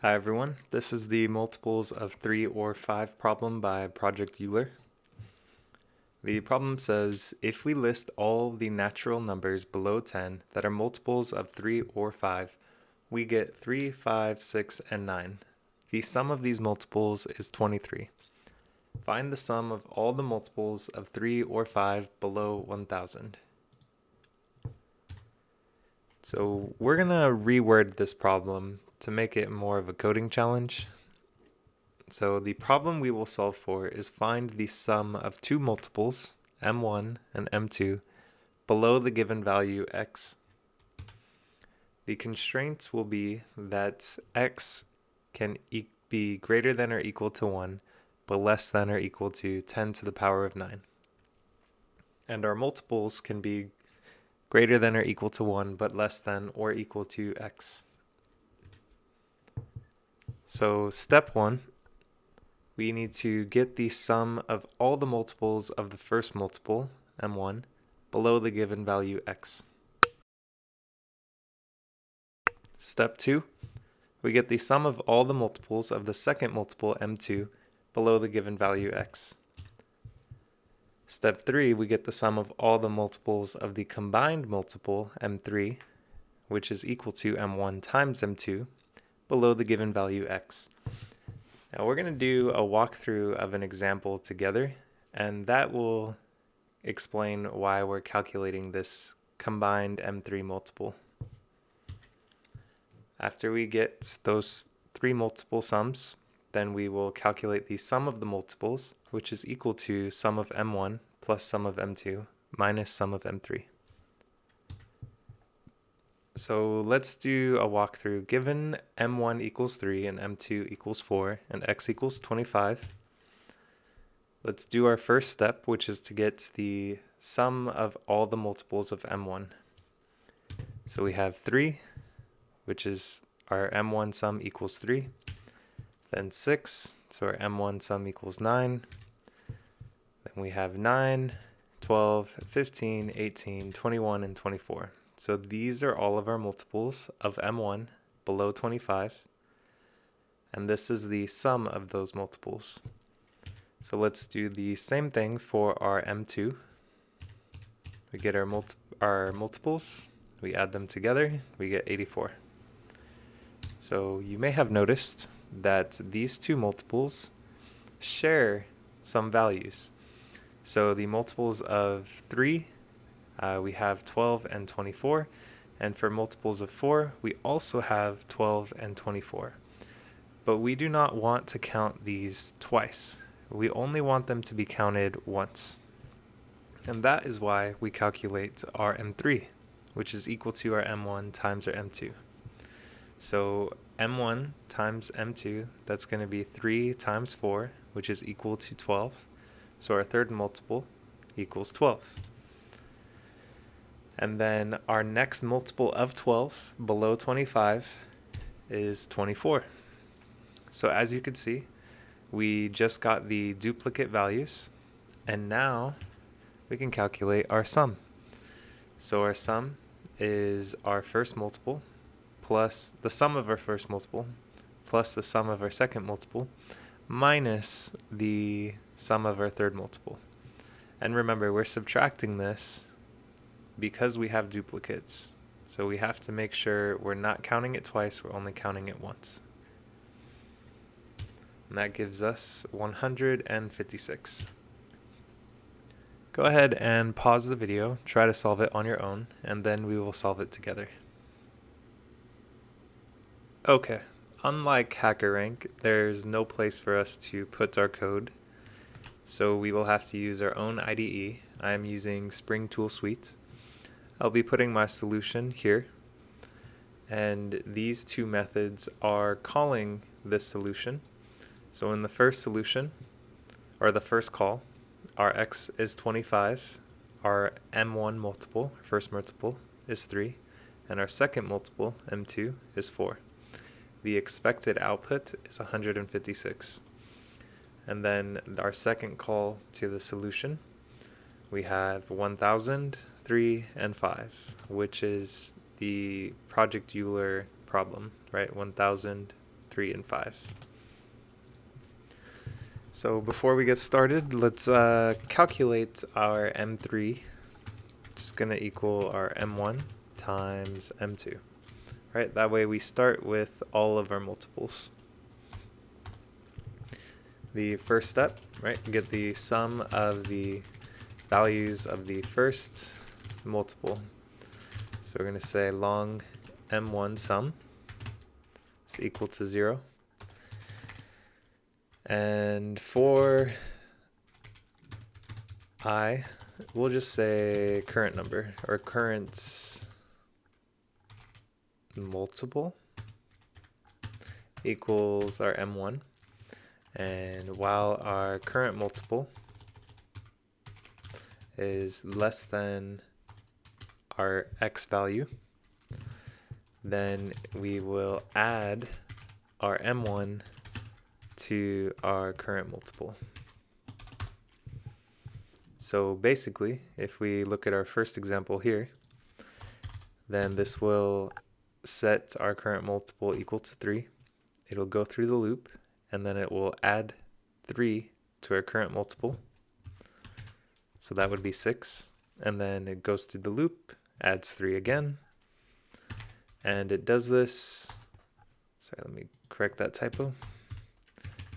Hi everyone, this is the multiples of 3 or 5 problem by Project Euler. The problem says, if we list all the natural numbers below 10 that are multiples of 3 or 5, we get 3, 5, 6, and 9. The sum of these multiples is 23. Find the sum of all the multiples of 3 or 5 below 1000. So we're going to reword this problem to make it more of a coding challenge. So the problem we will solve for is find the sum of two multiples, m1 and m2, below the given value x. The constraints will be that x can be greater than or equal to 1, but less than or equal to 10 to the power of 9. And our multiples can be greater than or equal to 1, but less than or equal to x. So step 1, we need to get the sum of all the multiples of the first multiple, m1, below the given value x. Step 2, we get the sum of all the multiples of the second multiple, m2, below the given value x. Step 3, we get the sum of all the multiples of the combined multiple, m3, which is equal to m1 times m2, below the given value x. Now we're going to do a walkthrough of an example together, and that will explain why we're calculating this combined m3 multiple. After we get those three multiple sums, then we will calculate the sum of the multiples, which is equal to sum of m1 plus sum of m2 minus sum of m3. So let's do a walkthrough. Given m1 equals 3 and m2 equals 4 and x equals 25, let's do our first step, which is to get the sum of all the multiples of m1. So we have 3, which is our m1 sum equals 3. Then 6, so our m1 sum equals 9. Then we have 9, 12, 15, 18, 21, and 24. So these are all of our multiples of m1 below 25. And this is the sum of those multiples. So let's do the same thing for our m2. We get our multiples, we add them together, we get 84. So you may have noticed that these two multiples share some values. So the multiples of 3, we have 12 and 24. And for multiples of 4, we also have 12 and 24. But we do not want to count these twice. We only want them to be counted once. And that is why we calculate our m3, which is equal to our m1 times our m2. So m1 times m2, that's going to be 3 times 4, which is equal to 12. So our third multiple equals 12. And then our next multiple of 12 below 25 is 24. So as you can see, we just got the duplicate values, and now we can calculate our sum. So our sum is our first multiple plus the sum of our first multiple plus the sum of our second multiple minus the sum of our third multiple. And remember, we're subtracting this because we have duplicates. So we have to make sure we're not counting it twice, we're only counting it once. And that gives us 156. Go ahead and pause the video, try to solve it on your own, and then we will solve it together. Okay, unlike HackerRank, there's no place for us to put our code, so we will have to use our own IDE. I am using Spring Tool Suite. I'll be putting my solution here, and these two methods are calling this solution. So in the first solution, or the first call, our x is 25, our m1 multiple, first multiple, is 3, and our second multiple, m2, is 4. The expected output is 156. And then our second call to the solution, we have 1000, 3, and 5, which is the Project Euler problem, right? 1000, 3, and 5. So before we get started, let's calculate our M3, which is going to equal our M1 times M2. Right, that way we start with all of our multiples. The first step, right, get the sum of the values of the first multiple. So we're going to say long M1 sum is equal to 0. And for I, we'll just say current number or current multiple equals our M1. And while our current multiple is less than our x value, then we will add our M1 to our current multiple. So basically, if we look at our first example here, then this will set our current multiple equal to 3. It'll go through the loop, and then it will add 3 to our current multiple. So that would be 6. And then it goes through the loop, adds 3 again. And it does this, sorry, let me correct that typo.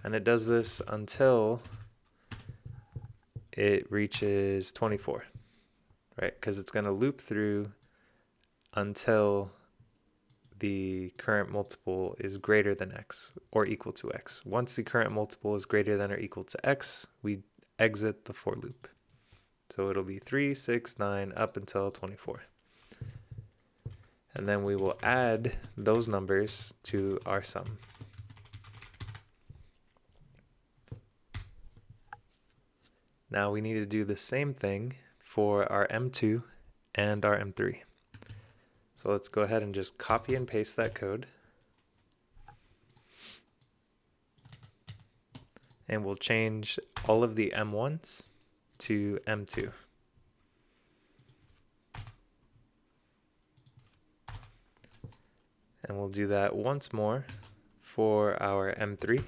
And it does this until it reaches 24, right? Because it's going to loop through until the current multiple is greater than x or equal to x. Once the current multiple is greater than or equal to x, we exit the for loop. So it'll be 3, 6, 9, up until 24. And then we will add those numbers to our sum. Now we need to do the same thing for our M2 and our M3. So let's go ahead and just copy and paste that code. And we'll change all of the M1s to M2. And we'll do that once more for our M3.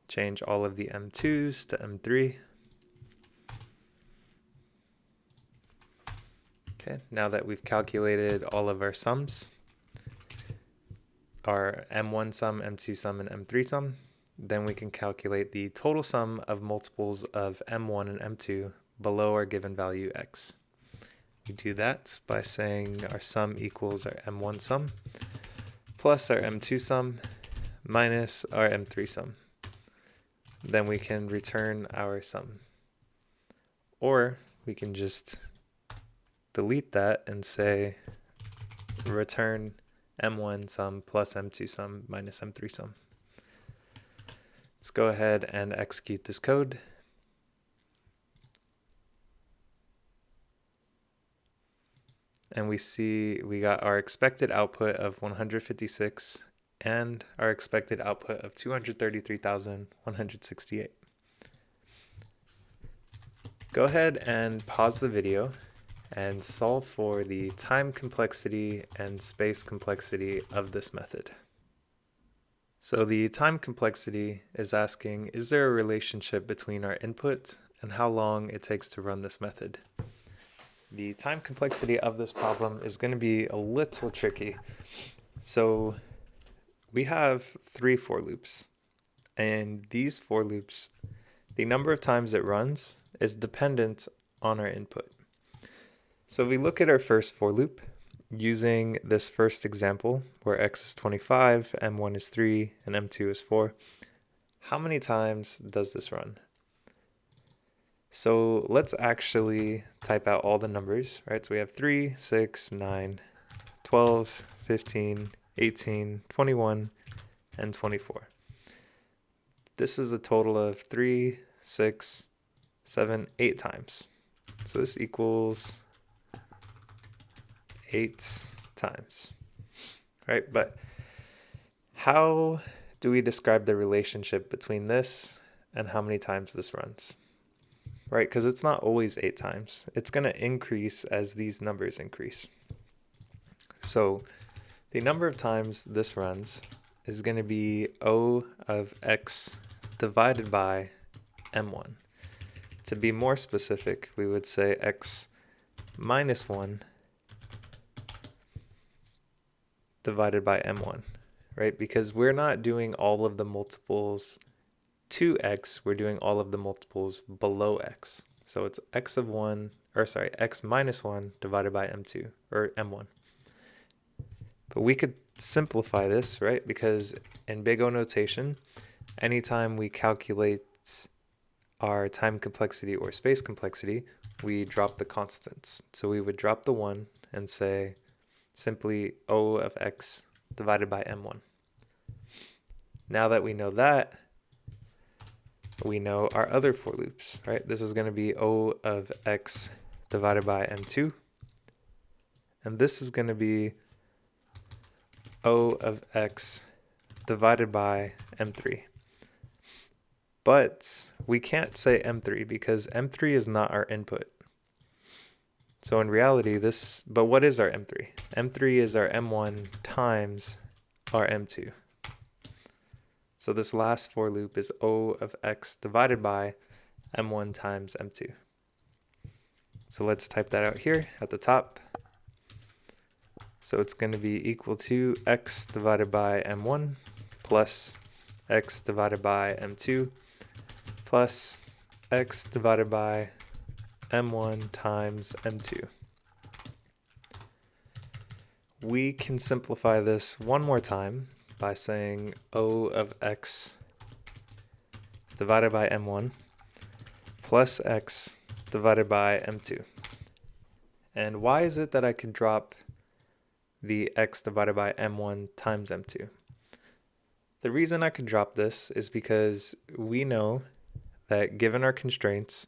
Change all of the M2s to M3. Okay, now that we've calculated all of our sums, our M1 sum, M2 sum, and M3 sum, then we can calculate the total sum of multiples of M1 and M2 below our given value x. We do that by saying our sum equals our M1 sum plus our M2 sum minus our M3 sum. Then we can return our sum. Or we can just delete that and say return M1 sum plus M2 sum minus M3 sum. Let's go ahead and execute this code. And we see we got our expected output of 156 and our expected output of 233,168. Go ahead and pause the video and solve for the time complexity and space complexity of this method. So the time complexity is asking, is there a relationship between our input and how long it takes to run this method? The time complexity of this problem is going to be a little tricky. So we have 3 for loops, and these for loops, the number of times it runs is dependent on our input. So if we look at our first for loop using this first example where x is 25, m1 is 3, and m2 is 4, how many times does this run? So let's actually type out all the numbers, right? So we have 3, 6, 9, 12, 15, 18, 21, and 24. This is a total of 3, 6, 7, 8 times. So this equals 8 times, right? But how do we describe the relationship between this and how many times this runs? Right, because it's not always 8 times. It's going to increase as these numbers increase. So the number of times this runs is going to be O of x divided by m1. To be more specific, we would say x minus 1 divided by m1, right? Because we're not doing all of the multiples to x, we're doing all of the multiples below x. So it's x of 1, or sorry, x minus 1 divided by m2, or m1. But we could simplify this, right? Because in big O notation, anytime we calculate our time complexity or space complexity, we drop the constants. So we would drop the 1 and say simply O of x divided by m1. Now that we know that, we know our other for loops, right? This is going to be O of x divided by m2. And this is going to be O of x divided by m3. But we can't say m3 because m3 is not our input. So in reality, but what is our m3? m3 is our m1 times our m2. So this last for loop is O of x divided by m1 times m2. So let's type that out here at the top. So it's going to be equal to x divided by m1 plus x divided by m2 plus x divided by m1 times m2. We can simplify this one more time by saying O of x divided by m1 plus x divided by m2. And why is it that I could drop the x divided by m1 times m2? The reason I could drop this is because we know that given our constraints,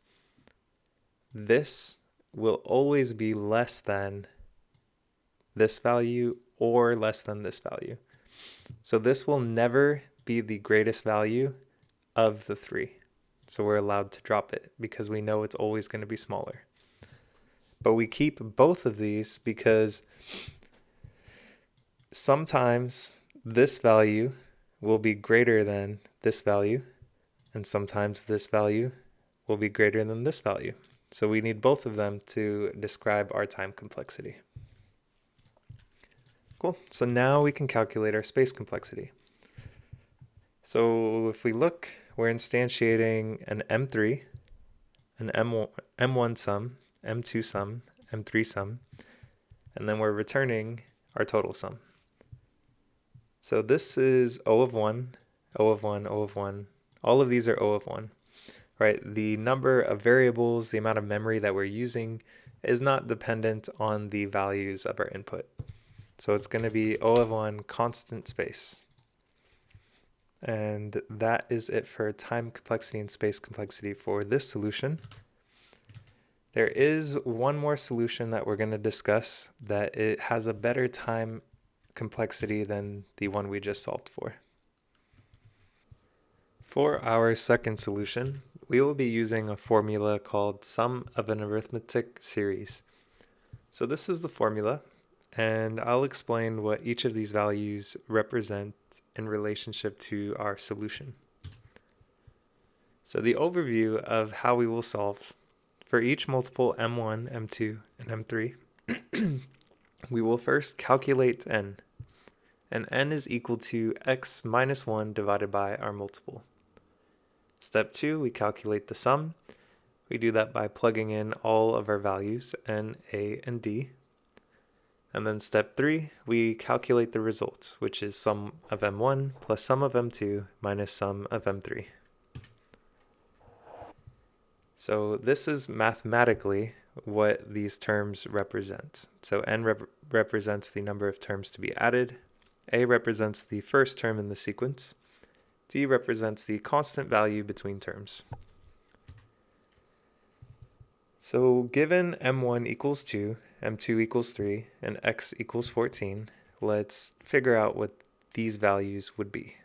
this will always be less than this value or less than this value. So this will never be the greatest value of the three. So we're allowed to drop it because we know it's always going to be smaller. But we keep both of these because sometimes this value will be greater than this value, and sometimes this value will be greater than this value. So we need both of them to describe our time complexity. Cool. So now we can calculate our space complexity. So if we look, we're instantiating an M3, an M1 sum, M2 sum, M3 sum, and then we're returning our total sum. So this is O of 1, O of 1, O of 1. All of these are O of 1, right? The number of variables, the amount of memory that we're using is not dependent on the values of our input. So it's going to be O of 1 constant space. And that is it for time complexity and space complexity for this solution. There is one more solution that we're going to discuss that it has a better time complexity than the one we just solved for. For our second solution, we will be using a formula called sum of an arithmetic series. So this is the formula, and I'll explain what each of these values represent in relationship to our solution. So the overview of how we will solve: for each multiple m1, m2, and m3, we will first calculate n, and n is equal to x minus 1 divided by our multiple. Step 2, we calculate the sum. We do that by plugging in all of our values, n, a, and d. And then step 3, we calculate the result, which is sum of m1 plus sum of m2 minus sum of m3. So this is mathematically what these terms represent. So n represents the number of terms to be added, a represents the first term in the sequence, d represents the constant value between terms. So given m1 equals 2, m2 equals 3, and x equals 14, let's figure out what these values would be.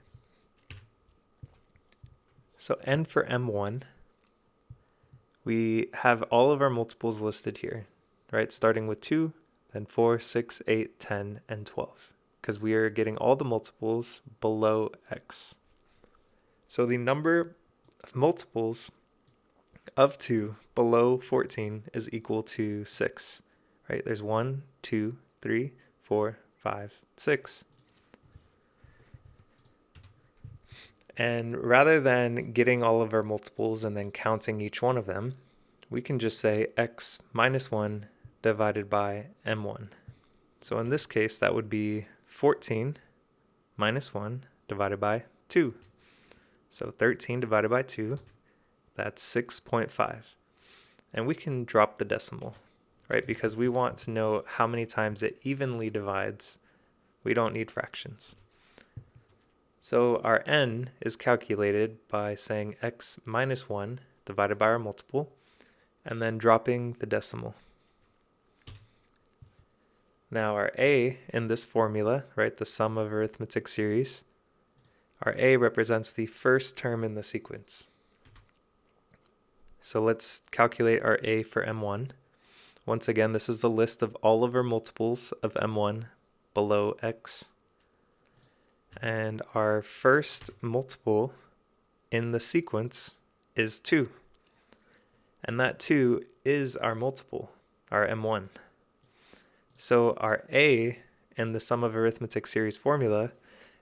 So n for m1, we have all of our multiples listed here, right? Starting with 2, then 4, 6, 8, 10, and 12, because we are getting all the multiples below x. So the number of multiples of 2 below 14 is equal to 6, right? There's 1, 2, 3, 4, 5, 6. And rather than getting all of our multiples and then counting each one of them, we can just say x minus 1 divided by m1. So in this case, that would be 14 minus 1 divided by 2. So 13 divided by 2, that's 6.5. And we can drop the decimal, right? Because we want to know how many times it evenly divides. We don't need fractions. So our n is calculated by saying x minus 1 divided by our multiple, and then dropping the decimal. Now our a in this formula, right, the sum of arithmetic series, our a represents the first term in the sequence. So let's calculate our a for m1. Once again, this is the list of all of our multiples of m1 below x. And our first multiple in the sequence is 2. And that 2 is our multiple, our m1. So our a in the sum of arithmetic series formula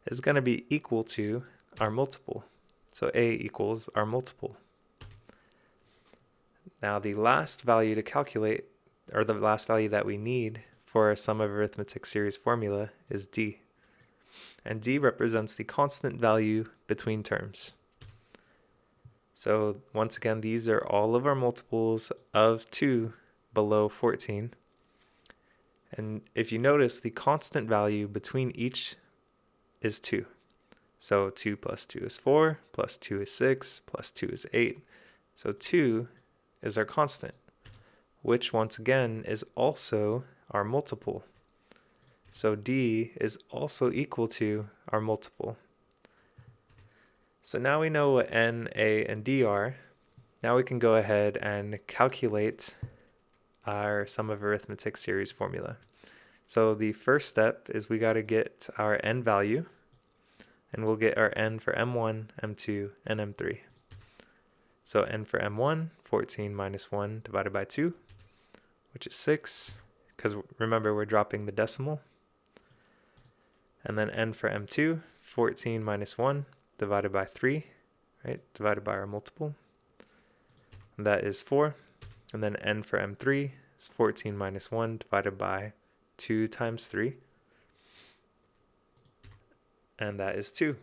is going to be equal to our multiple. So a equals our multiple. Now the last value to calculate, or the last value that we need for our sum of arithmetic series formula, is d. And d represents the constant value between terms. So once again, these are all of our multiples of 2 below 14. And if you notice, the constant value between each is 2. So 2 plus 2 is 4, plus 2 is 6, plus 2 is 8. So 2 is our constant, which once again is also our multiple. So d is also equal to our multiple. So now we know what n, a, and d are. Now we can go ahead and calculate our sum of arithmetic series formula. So the first step is we got to get our n value, and we'll get our n for m1, m2, and m3. So n for m1, 14 minus 1 divided by 2, which is 6, because remember we're dropping the decimal. And then n for m2, 14 minus 1 divided by 3, right, divided by our multiple. And that is 4. And then n for m3 is 14 minus 1 divided by 2 times 3. And that is 2.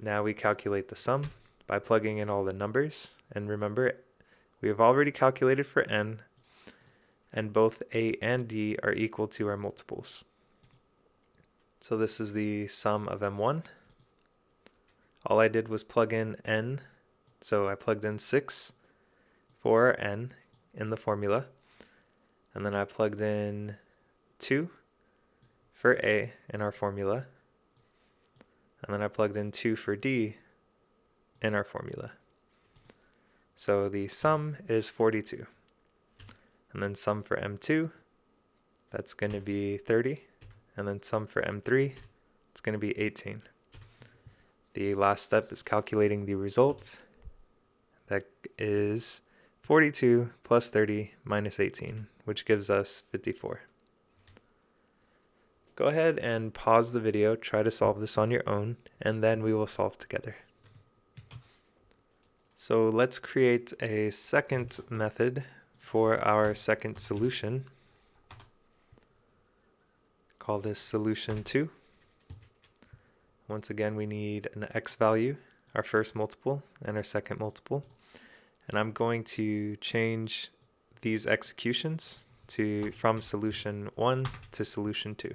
Now we calculate the sum by plugging in all the numbers. And remember, we have already calculated for n, and both a and d are equal to our multiples. So this is the sum of m1. All I did was plug in n, so I plugged in 6 for our n in the formula, and then I plugged in 2 for a in our formula, and then I plugged in 2 for d in our formula. So the sum is 42. And then sum for m2, that's going to be 30. And then sum for m3, it's going to be 18. The last step is calculating the result. That is 42 plus 30 minus 18, which gives us 54. Go ahead and pause the video, try to solve this on your own, and then we will solve together. So let's create a second method for our second solution. Call this solution 2. Once again, we need an x value, our first multiple, and our second multiple. And I'm going to change these executions from solution 1 to solution 2.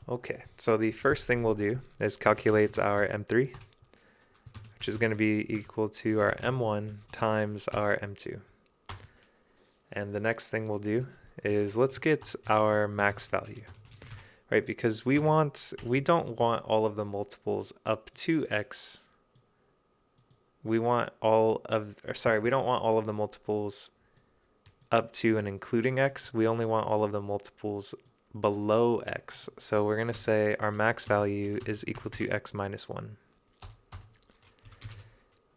Okay, so the first thing we'll do is calculate our m3, which is going to be equal to our m1 times our m2. And the next thing we'll do is let's get our max value, right? Because we don't want all of the multiples up to x. We don't want all of the multiples up to and including x. We only want all of the multiples below x. So we're going to say our max value is equal to x minus 1.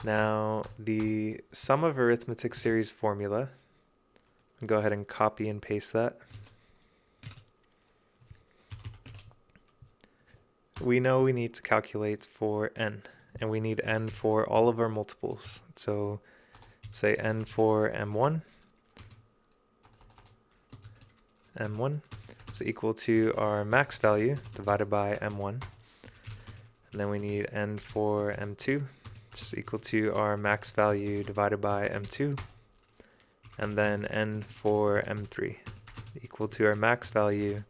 Now, the sum of arithmetic series formula, I'll go ahead and copy and paste that. We know we need to calculate for n, and we need n for all of our multiples. So say n for m1 is equal to our max value divided by m1. And then we need n for m2, which is equal to our max value divided by m2. And then n for m3, equal to our max value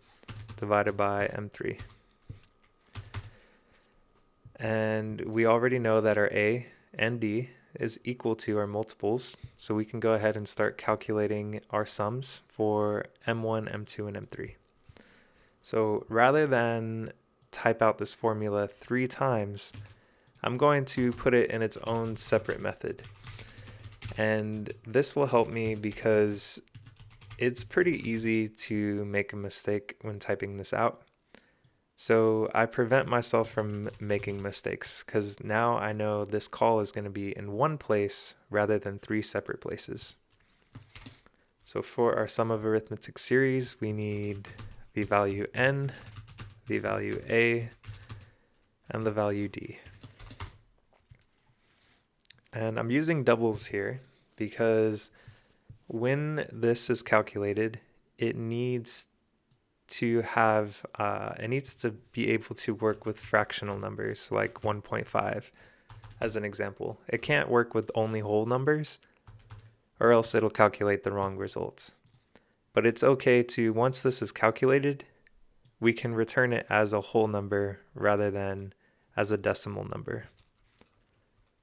divided by m3. And we already know that our a and d is equal to our multiples, so we can go ahead and start calculating our sums for m1, m2, and m3. So rather than type out this formula 3 times, I'm going to put it in its own separate method. And this will help me because it's pretty easy to make a mistake when typing this out. So I prevent myself from making mistakes because now I know this call is going to be in one place rather than 3 separate places. So for our sum of arithmetic series, we need the value n, the value a, and the value d. And I'm using doubles here because when this is calculated, it needs to be able to work with fractional numbers like 1.5 as an example. It can't work with only whole numbers or else it'll calculate the wrong result. But it's okay to, once this is calculated, we can return it as a whole number rather than as a decimal number.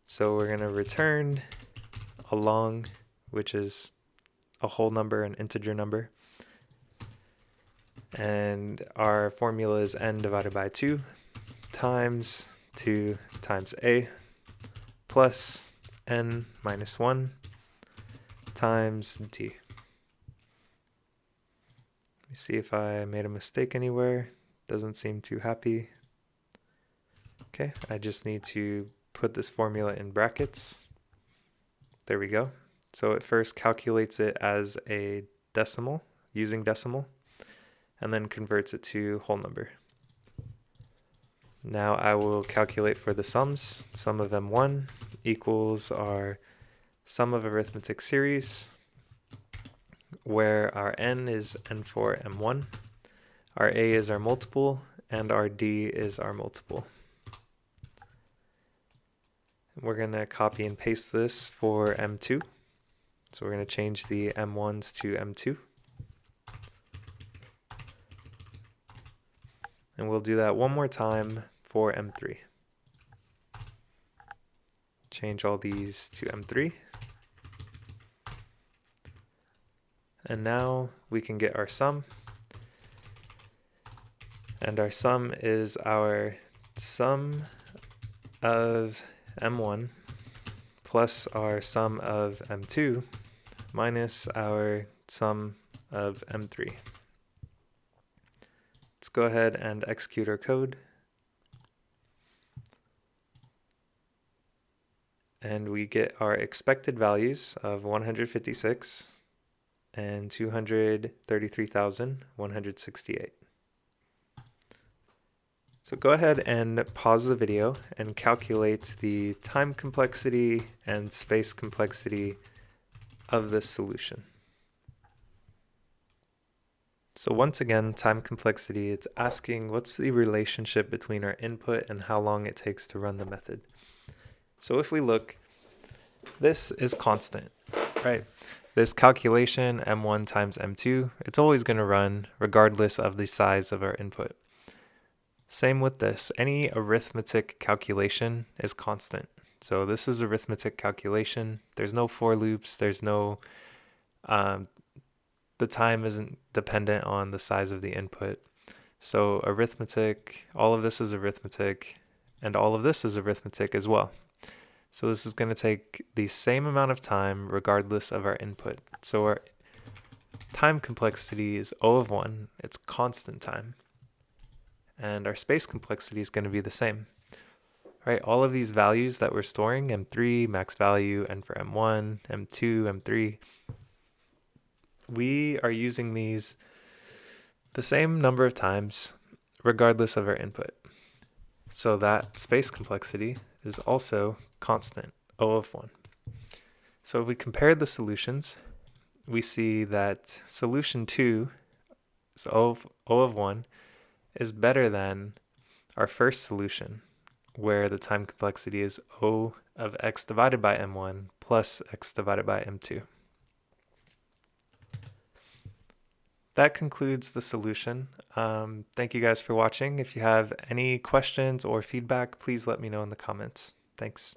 So we're going to return a long, which is a whole number, an integer number. And our formula is n divided by 2 times a plus n minus 1 times d. Let me see if I made a mistake anywhere. Doesn't seem too happy. Okay, I just need to put this formula in brackets. There we go. So it first calculates it as a decimal, using decimal, and then converts it to whole number. Now I will calculate for the sums. Sum of m1 equals our sum of arithmetic series, where our n is n for m1, our a is our multiple, and our d is our multiple. We're going to copy and paste this for m2. So we're going to change the m1s to m2. And we'll do that one more time for m3. Change all these to m3. And now we can get our sum. And our sum is our sum of m1 plus our sum of m2 minus our sum of m3. Let's go ahead and execute our code. And we get our expected values of 156 and 233,168. So go ahead and pause the video and calculate the time complexity and space complexity of this solution. So once again, time complexity, it's asking what's the relationship between our input and how long it takes to run the method. So if we look, this is constant, right? This calculation, m1 times m2, it's always going to run regardless of the size of our input. Same with this. Any arithmetic calculation is constant. So this is arithmetic calculation. There's no for loops. There's no, the time isn't dependent on the size of the input. So arithmetic, all of this is arithmetic, and all of this is arithmetic as well. So this is going to take the same amount of time regardless of our input. So time complexity is O of 1, it's constant time. And our space complexity is going to be the same. Right, all of these values that we're storing, M3, max value, N for M1, M2, M3, we are using these the same number of times regardless of our input. So that space complexity is also constant, O of 1. So if we compare the solutions, we see that solution 2, so O of 1, is better than our first solution, where the time complexity is O of x divided by m1 plus x divided by m2. That concludes the solution. Thank you guys for watching. If you have any questions or feedback, please let me know in the comments. Thanks.